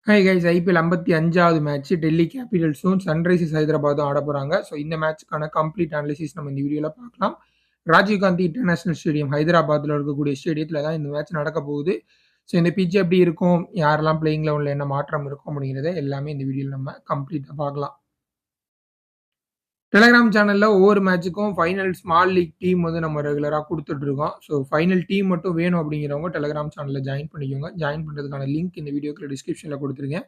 Hi guys IPL 55வது match Delhi கேபிட்டல்ஸும் Sunrisers ஹைதராபாத்தும் ஆட போறாங்க. ஸோ இந்த மேட்ச்க்கான கம்ப்ளீட் அனாலிசிஸ் நம்ம இந்த வீடியோல பார்க்கலாம். ராஜீவ் காந்தி இன்டர்நேஷனல் ஸ்டேடியம் ஹைதராபாத்ல இருக்கக்கூடிய ஸ்டேடியத்துல தான் இந்த மேட்ச் நடக்க போகுது. ஸோ இந்த பிட்ச் எப்படி இருக்கும், யாரெல்லாம் பிளேயிங் லெவன்ல என்ன மாற்றம் இருக்கும் அப்படிங்கிறத எல்லாமே இந்த வீடியோல நம்ம கம்ப்ளீட்டா பார்க்கலாம். டெலகிராம் சேனல்ல ஒவ்வொரு மேட்ச்சுக்கும் ஃபைனல் ஸ்மால் லீக் டீம் வந்து நம்ம ரெகுலரா குடுத்துட்டு இருக்கோம். ஸோ ஃபைனல் டீம் மட்டும் வேணும் அப்படிங்கிறவங்க டெலகிராம் சேனல்ல ஜாயின் பண்ணிக்கோங்க. ஜாயின் பண்றதுக்கான லிங்க் இந்த வீடியோக்குள்ள டிஸ்கிரிப்ஷன்ல குடுத்துருக்கேன்.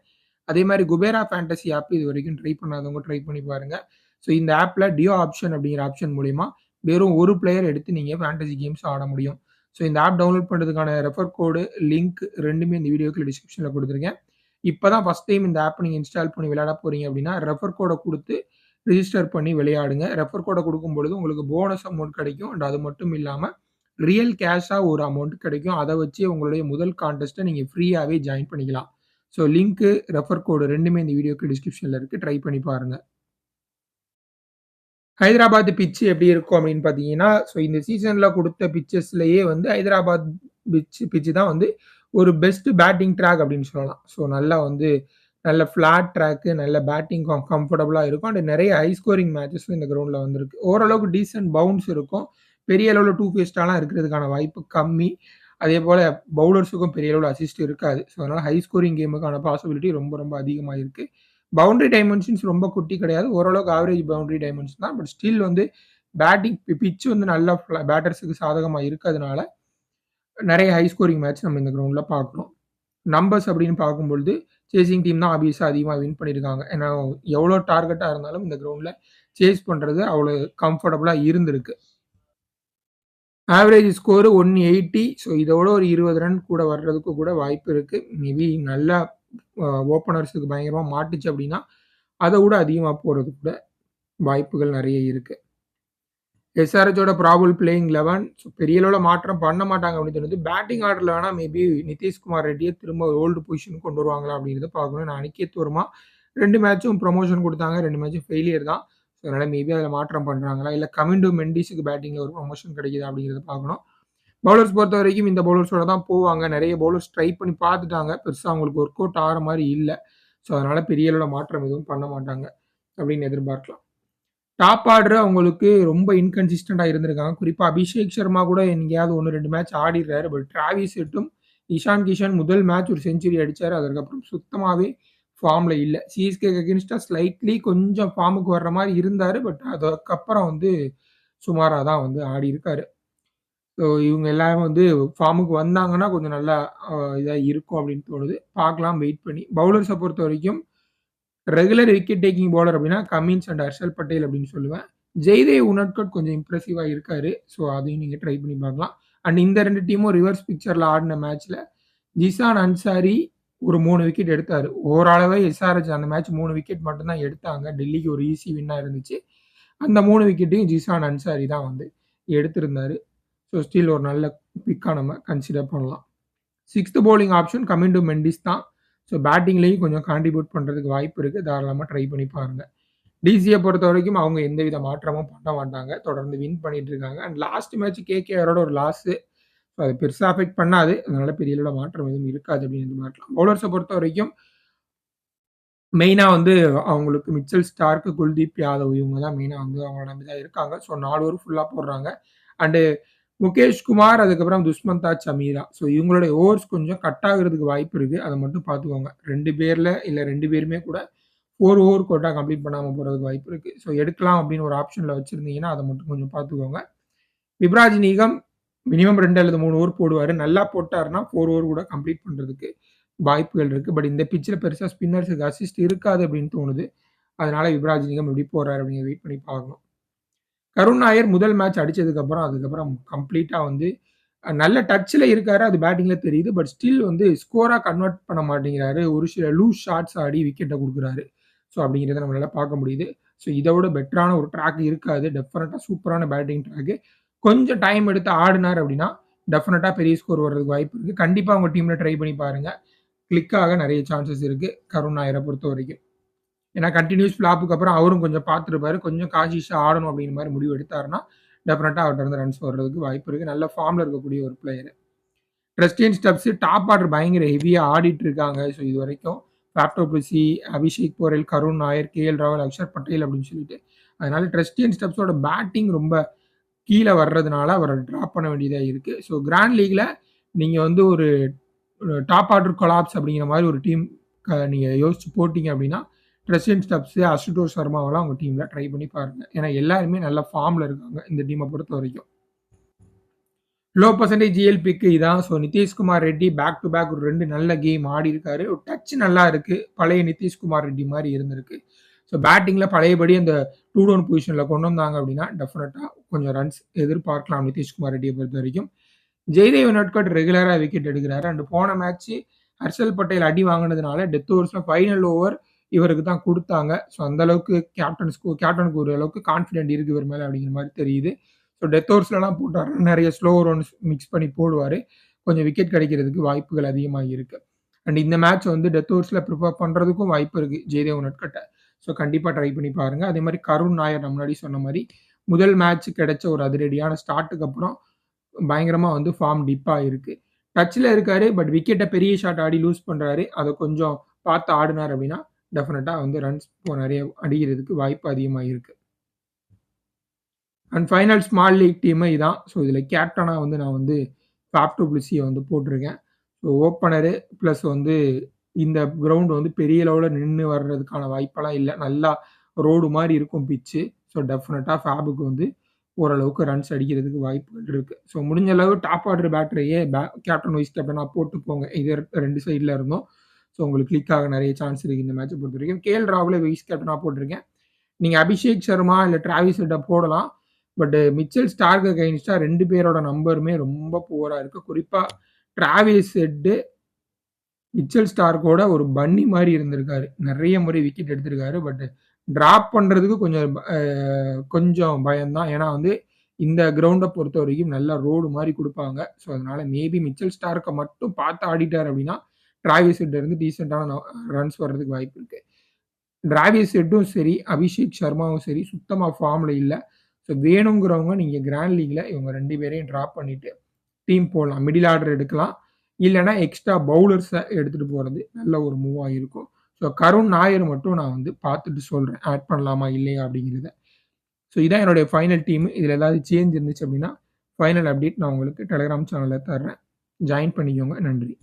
அதே மாரி குபேரா ஃபேண்டசி ஆப் இதுவரைக்கும் ட்ரை பண்ணாதவங்க ட்ரை பண்ணி பாருங்க. ஸோ இந்த ஆப்ல டியோ ஆப்ஷன் அப்படிங்கிற ஆப்ஷன் மூலியமா வெறும் ஒரு பிளேயர் எடுத்து நீங்க ஃபேண்டசி கேம்ஸ் ஆட முடியும். ஸோ இந்த ஆப் டவுன்லோட் பண்றதுக்கான ரெஃபர் கோடு, லிங்க் 2மே இந்த வீடியோக்குள்ள டிஸ்கிரிப்ஷன்ல குடுத்துருக்கேன். இப்பதான் ஃபர்ஸ்ட் டைம் இந்த ஆப் நீங்க இன்ஸ்டால் பண்ணி விளையாட போறீங்க அப்படின்னா, ரெஃபர் கோட குடுத்து ரிஜிஸ்டர் பண்ணி விளையாடுங்க. ரெஃபர் கோட குடுக்கும்பொழுது உங்களுக்கு போனஸ் அமௌண்ட் கிடைக்கும். அண்ட் அது மட்டும் இல்லாம ரியல் கேஷா ஒரு அமௌண்ட் கிடைக்கும். அத வச்சு உங்களுடைய முதல் கான்டெஸ்ட்ட நீங்க ஃப்ரீயாவே ஜாயின் பண்ணிக்கலாம். ஸோ லிங்க், ரெஃபர் கோடு 2மே இந்த வீடியோக்கு டிஸ்கிரிப்ஷன்ல இருக்கு. ட்ரை பண்ணி பாருங்க. ஹைதராபாத் பிட்ச் எப்படி இருக்கும் அப்படின்னு பார்த்தீங்கன்னா, ஸோ இந்த சீசன்ல குடுத்த பிட்சஸ்லயே வந்து ஹைதராபாத் பிட்ச் தான் வந்து ஒரு பெஸ்ட் பேட்டிங் ட்ராக் அப்படின்னு சொல்லலாம். ஸோ நல்லா வந்து நல்ல ஃப்ளாட் ட்ராக்கு, நல்ல பேட்டிங் கம்ஃபர்டபுளா இருக்கும். அண்ட் நெறைய ஹை ஸ்கோரிங் மேட்சஸும் இந்த கிரவுண்ட்ல வந்திருக்கு. ஓரளவுக்கு டீசென்ட் பவுன்ஸ் இருக்கும். பெரிய அளவுல டூ ஃபேஸ்டாலாம் இருக்கிறதுக்கான வாய்ப்பு கம்மி. அதேபோல பவுலர்ஸுக்கும் பெரிய அளவுல அசிஸ்ட் இருக்காது. ஸோ அதனால ஹை ஸ்கோரிங் கேமுக்கான பாசிபிலிட்டி ரொம்ப ரொம்ப அதிகமா இருக்கு. பவுண்டரி டைமென்ஷன்ஸ் ரொம்ப குட்டி கிடையாது. ஓரளவுக்கு ஆவரேஜ் பவுண்டரி டைமென்ஷன் தான். பட் ஸ்டில் வந்து பேட்டிங் பிட்ச் வந்து நல்லா பேட்டர்ஸுக்கு சாதகமா இருக்கதுனால, நெறைய ஹை ஸ்கோரிங் மேட்ச் நம்ம இந்த கிரவுண்ட்ல பார்க்குறோம். நம்பர்ஸ் அப்படின்னு பார்க்கும்பொழுது, சேசிங் டீம் தான் ஆப்வியஸா அதிகமா வின் பண்ணியிருக்காங்க. ஏன்னா, எவ்வளோ டார்கெட்டா இருந்தாலும் இந்த கிரவுண்ட்ல சேஸ் பண்றது அவ்வளோ கம்ஃபர்டபுளா இருந்திருக்கு. Average score 180. ஸோ இதோட ஒரு 20 ரன் கூட வர்றதுக்கு கூட வாய்ப்பு இருக்கு. மேபி நல்லா ஓப்பனர்ஸுக்கு பயங்கரமா மாட்டுச்சு அப்படின்னா, அத விட அதிகமா போறதுக்கு கூட வாய்ப்புகள் நெறைய இருக்கு. எஸ்ஆர்எச்சோட ப்ராபபிள் பிளேயிங் 11. ஸோ பெரிய அளவுல மாற்றம் பண்ண மாட்டாங்க அப்படின்னு தோணுது. பேட்டிங் ஆர்டர்ல வேணா மேபி நிதிஷ்குமார் ரெட்டிய திரும்ப ஓல்டு பொசிஷனுக்கு கொண்டு வருவாங்களா அப்படிங்கிறத பார்க்கணும். ஏன்னா அனிகேத் வர்மா 2 மேட்சும் ப்ரமோஷன் குடுத்தாங்க. 2 மேட்சும் ஃபெயிலியர் தான். ஸோ அதனால மேபி அதில மாற்றம் பண்றாங்களா? இல்ல கமிண்டு மெண்டிஸுக்கு பேட்டிங்ல ஒரு ப்ரமோஷன் கிடைக்குதா அப்படிங்கிறத பார்க்கணும். பவுலர்ஸ் பொறுத்தவரைக்கும் இந்த பவுலர்ஸோட தான் போவாங்க. நெறைய பவுலர்ஸ் ட்ரை பண்ணி பார்த்துட்டாங்க. பெருசா அவங்களுக்கு ஒர்க் அவுட் ஆகுற மாரி இல்ல. ஸோ அதனால பெரிய அளவுல மாற்றம் எதுவும் பண்ண மாட்டாங்க அப்படின்னு எதிர்பார்க்கலாம். டாப் ஆர்டர் அவங்களுக்கு ரொம்ப இன்கன்சிஸ்டன்ட்டா இருந்திருக்காங்க. குறிப்பா அபிஷேக் சர்மா கூட எங்கேயாவது 1, 2 மேட்ச் ஆடிடுறாரு. பட் டிராவிஸ் ஹெட்டும், இஷான் கிஷன் முதல் மேட்ச் ஒரு செஞ்சுரி அடிச்சாரு. அதற்கப்புறம் சுத்தமாவே ஃபார்ம்ல இல்ல. சிஎஸ்கேக்கு அகைன்ஸ்டா ஸ்லைட்லி கொஞ்சம் ஃபார்முக்கு வர்ற மாரி இருந்தாரு. பட் அதுக்கப்புறம் வந்து சுமாரா தான் வந்து ஆடியிருக்காரு. ஸோ இவங்க எல்லாரும் வந்து ஃபார்முக்கு வந்தாங்கன்னா கொஞ்சம் நல்லா இதா இருக்கும் அப்படின்னு தோணுது. பார்க்கலாம் வெயிட் பண்ணி. பவுலர்ஸ பொறுத்தவரைக்கும் ரெகுலர் விக்கெட் டேக்கிங் பவுலர் அப்படின்னா கமின்ஸ் அண்ட் ஹர்ஷல் பட்டேல் அப்படின்னு சொல்லுவேன். ஜெய்தேவ் உனட்கட் கொஞ்சம் இம்ப்ரெசிவா இருக்காரு. ஸோ அதையும் நீங்க ட்ரை பண்ணி பார்க்கலாம். அண்ட் இந்த 2 டீமும் ரிவர்ஸ் பிக்சர்ல ஆடின மேட்ச்ல ஜிசான் அன்சாரி ஒரு 3 விக்கெட் எடுத்தாரு. ஓவராலாவே எஸ்ஆர்எச் அந்த மேட்ச் 3 விக்கெட் மட்டும் தான் எடுத்தாங்க. டெல்லிக்கு ஒரு ஈஸி வின்னா இருந்துச்சு. அந்த 3 விக்கெட்டையும் ஜிசான் அன்சாரி தான் வந்து எடுத்திருந்தாரு. ஸோ ஸ்டில் ஒரு நல்ல பிக்கா நம்ம கன்சிடர் பண்ணலாம். 6த் பவுலிங் ஆப்ஷன் கமிண்டு மெண்டிஸ் தான். ஸோ பேட்டிங்லேயும் கொஞ்சம் கான்ட்ரிபியூட் பண்ணுறதுக்கு வாய்ப்பு இருக்குது. தாராளமாக ட்ரை பண்ணி பாருங்க. டிசியை பொறுத்த வரைக்கும் அவங்க எந்தவித மாற்றமும் பண்ண மாட்டாங்க. தொடர்ந்து வின் பண்ணிட்டு இருக்காங்க. அண்ட் லாஸ்ட் மேட்ச் கேகேஆரோட ஒரு லாஸு. ஸோ அது பெருசாக அஃபெக்ட் பண்ணாது. அதனால பெரிய அளவுல மாற்றம் எதுவும் இருக்காது அப்படின்னு எதிர்பார்க்கலாம். பவுலர்ஸை பொறுத்த வரைக்கும் மெயினா வந்து அவங்களுக்கு மிச்சல் ஸ்டார்க், குல்தீப் யாதவ் இவங்க தான் மெயினா வந்து அவங்கள நம்பி தான் இருக்காங்க. ஸோ 4 ஓவர் ஃபுல்லா போடுறாங்க. அண்டு முகேஷ் குமார், அதுக்கப்புறம் துஷ்மந்தா சமீரா. ஸோ இவங்களுடைய ஓவர்ஸ் கொஞ்சம் கட் ஆகுறதுக்கு வாய்ப்பு இருக்கு. அத மட்டும் பார்த்துக்கோங்க. 2 பேர்ல இல்ல 2 பேருமே கூட 4 ஓவர் கோட்டா கம்ப்ளீட் பண்ணாம போறதுக்கு வாய்ப்பு இருக்கு. ஸோ எடுக்கலாம் அப்படின்னு ஒரு ஆப்ஷன்ல வச்சிருந்தீங்கன்னா, அத மட்டும் கொஞ்சம் பார்த்துக்கோங்க. விப்ராஜ் நிகம் மினிமம் 2 அல்லது 3 ஓவர் போடுவாரு. நல்லா போட்டாருன்னா 4 ஓவர் கூட கம்ப்ளீட் பண்றதுக்கு வாய்ப்புகள் இருக்கு. பட் இந்த பிட்ச்ல பெருசா ஸ்பின்னர்ஸுக்கு அசிஸ்ட் இருக்காது அப்படின்னு தோணுது. அதனால விப்ராஜ் நிகம் எப்படி போறாரு அப்படிங்கிறத வெயிட் பண்ணி பார்க்கணும். கருண் நாயர் முதல் மேட்ச் அடிச்சதுக்கப்புறம், அதுக்கப்புறம் கம்ப்ளீட்டா வந்து நல்ல டச்ல இருக்காரு. அது பேட்டிங்ல தெரியுது. பட் ஸ்டில் வந்து ஸ்கோரா கன்வெர்ட் பண்ண மாட்டேங்கிறாரு. ஒரு சில லூஸ் ஷாட்ஸ் ஆடி விக்கெட்ட குடுக்குறாரு. ஸோ அப்படிங்கிறத நம்மளால பார்க்க முடியுது. ஸோ இத விட பெட்டரான ஒரு ட்ராக் இருக்காது. டெஃபினட்டா சூப்பரான பேட்டிங் ட்ராக்கு. கொஞ்சம் டைம் எடுத்து ஆடுனார் அப்படின்னா, டெஃபினட்டா பெரிய ஸ்கோர் வர்றதுக்கு வாய்ப்பு இருக்கு. கண்டிப்பா உங்க டீம்ல ட்ரை பண்ணி பாருங்க. கிளிக் ஆக நெறைய சான்சஸ் இருக்கு. கருண் நாயர பொறுத்தவரைக்கும். ஏன்னா கன்டினியூஸ் ஃப்ளாப்புக்கு அப்புறம் அவரும் கொஞ்சம் பார்த்துருப்பாரு. கொஞ்சம் கான்ஷியஸா ஆடணும் அப்படிங்கிற மாரி முடிவு எடுத்தாருன்னா, டெஃபினட்டா அவர்ட்ட இருந்து ரன்ஸ் வர்றதுக்கு வாய்ப்பு இருக்கு. நல்ல ஃபார்ம்ல இருக்கக்கூடிய ஒரு player. Christian Stubbs top order பயங்கர ஹெவியா ஆடிட்டு இருக்காங்க. ஸோ இதுவரைக்கும் Faf du Plessis, Abhishek Porel, Karun Nair, KL ராகுல், அக்ஷர் பட்டேல் அப்படின்னு சொல்லிட்டு. அதனால ட்ரஸ்டியன் ஸ்டப்ஸோட பேட்டிங் ரொம்ப கீழ வர்றதுனால அவர டிராப் பண்ண வேண்டியதா இருக்கு. ஸோ கிராண்ட் லீக்ல நீங்க வந்து ஒரு டாப் ஆர்டர் கொலாப்ஸ் அப்படிங்கிற மாரி ஒரு டீம் நீங்க யோசிச்சு போட்டீங்க அப்படின்னா, ட்ரெஸ்டியன் ஸ்டப்ஸ், அசுதோஷ் சர்மாவெல்லாம் உங்க டீம்ல ட்ரை பண்ணி பாருங்க. ஏன்னா எல்லாருமே நல்ல ஃபார்ம்ல இருக்காங்க இந்த டீம பொறுத்தவரைக்கும். லோ பெர்சன்டேஜ் ஜிஎல் பிக் இதான். So Nitish Kumar Reddy back to back ஒரு 2 நல்ல கேம் ஆடியிருக்காரு. ஒரு டச் நல்லா இருக்கு. பழைய நிதிஷ்குமார் ரெட்டி மாரி இருந்திருக்கு. ஸோ பேட்டிங்ல பழையபடி அந்த 2 டவுன் பொசிஷன்ல கொண்டு வந்தாங்க அப்படின்னா, டெஃபினட்டா கொஞ்சம் ரன்ஸ் எதிர்பார்க்கலாம் நிதிஷ்குமார் ரெட்டிய பொறுத்தவரைக்கும். ஜெய்தேவ் உனட்கட் ரெகுலரா விக்கெட் எடுக்கிறாரு. அண்ட் போன மேட்ச் ஹர்ஷல் பட்டேல் அடி வாங்குனதுனால டெத் ஓவர்ஸ்ல ஃபைனல் ஓவர் இவருக்கு தான் குடுத்தாங்க. ஸோ அந்த அளவுக்கு கேப்டனுக்கு ஒரு அளவுக்கு கான்ஃபிடென்ட் இருக்கு இவர் மேல அப்படிங்கிற மாரி தெரியுது. ஸோ டெத் ஓவர்ஸ்லலாம் போட்டாரு. நெறைய ஸ்லோ ரன்ஸ் மிக்ஸ் பண்ணி போடுவாரு. கொஞ்சம் விக்கெட் கிடைக்கிறதுக்கு வாய்ப்புகள் அதிகமா இருக்கு. அண்ட் இந்த மேட்ச் வந்து டெத் ஓவர்ஸ்ல ப்ரிஃபர் பண்றதுக்கும் வாய்ப்பு இருக்கு ஜெய்தேவ் உனட்கட்ட. ஸோ கண்டிப்பா ட்ரை பண்ணி பாருங்க. அதே மாரி கருண் நாயர் நான் முன்னாடி சொன்ன மாரி முதல் மேட்ச் கிடைச்ச ஒரு அதிரடியான ஸ்டார்ட்டுக்கு அப்புறம் பயங்கரமா வந்து ஃபார்ம் டிப் ஆயிருக்கு. டச்ல இருக்காரு. பட் விக்கெட்ட பெரிய ஷாட் ஆடி லூஸ் பண்றாரு. அத கொஞ்சம் பார்த்து ஆடுனாரு அப்படின்னா, டெஃபினட்டா வந்து ரன்ஸ் நெறைய அடிக்கிறதுக்கு வாய்ப்பு அதிகமா இருக்கு. And final small league team இதான். ஸோ இதில கேப்டனா வந்து நான் வந்து ஃபேஃப் டூ பிளஸிய வந்து போட்டிருக்கேன். ஸோ ஓப்பனரு பிளஸ் வந்து இந்த கிரவுண்ட் வந்து பெரிய லெவல்ல நின்னு வர்றதுக்கான வாய்ப்பெல்லாம் இல்ல. நல்லா ரோடு மாரி இருக்கும் பிட்ச்சு. ஸோ டெஃபினட்டா ஃபேபுக்கு வந்து ஓரளவுக்கு ரன்ஸ் அடிக்கிறதுக்கு வாய்ப்புகள் இருக்கு. ஸோ முடிஞ்ச அளவு டாப் ஆர்டர் பேட்டரையே கேப்டன், வைஸ் கேப்டனா போட்டு போங்க. இது 2 சைட்ல இருந்தும். ஸோ உங்களுக்கு கிளிக் ஆக நெறைய சான்ஸ் இருக்கு இந்த மேட்ச பொறுத்தவரைக்கும். கேஎல் ராகுல வைஸ் கேப்டனா போட்டிருக்கேன். நீங்க அபிஷேக் சர்மா இல்ல டிராவிஸ் ஹெட்ட போடலாம். பட் மிச்சல் ஸ்டார்க் அகைன்ஸ்டா 2 பேரோட நம்பருமே ரொம்ப புவரா இருக்கு. குறிப்பா டிராவிஸ் ஹெட் மிச்சல் ஸ்டார்க்கோட ஒரு பன்னி மாரி இருந்திருக்காரு. நெறைய முறை விக்கெட் எடுத்திருக்காரு. பட் டிராப் பண்றதுக்கு கொஞ்சம் பயம் தான். ஏன்னா வந்து இந்த கிரவுண்ட பொறுத்தவரைக்கும் நல்ல ரோடு மாரி குடுப்பாங்க. ஸோ அதனால மேபி மிச்சல் ஸ்டார்க்க மட்டும் பார்த்து ஆடிட்டாரு அப்படின்னா, டிராவிஸ் ஹெட்ட இருந்து டீசென்ட்டான ரன்ஸ் வர்றதுக்கு வாய்ப்பு இருக்கு. டிராவிஸ் ஹெட்டும் சரி, அபிஷேக் சர்மாவும் சரி சுத்தமா ஃபார்ம்ல இல்ல. ஸோ வேணுங்கிறவங்க நீங்க கிராண்ட் லீக்ல இவங்க 2 பேரையும் டிராப் பண்ணிட்டு டீம் போடலாம். மிடில் ஆர்டர் எடுக்கலாம். இல்லன்னா எக்ஸ்ட்ரா பவுலர்ஸ எடுத்துட்டு போறது நல்ல ஒரு மூவா இருக்கும். ஸோ கருண் நாயர் மட்டும் நான் வந்து பார்த்துட்டு சொல்றேன். ஆட் பண்ணலாமா? இல்லையா? அப்படிங்கிறத. ஸோ இதான் என்னுடைய ஃபைனல் டீம். இதுல ஏதாவது சேஞ்ச் இருந்துச்சு அப்படின்னா, ஃபைனல் அப்டேட் நான் உங்களுக்கு டெலகிராம் சேனல்ல தர்றேன். ஜாயின் பண்ணிக்கோங்க. நன்றி.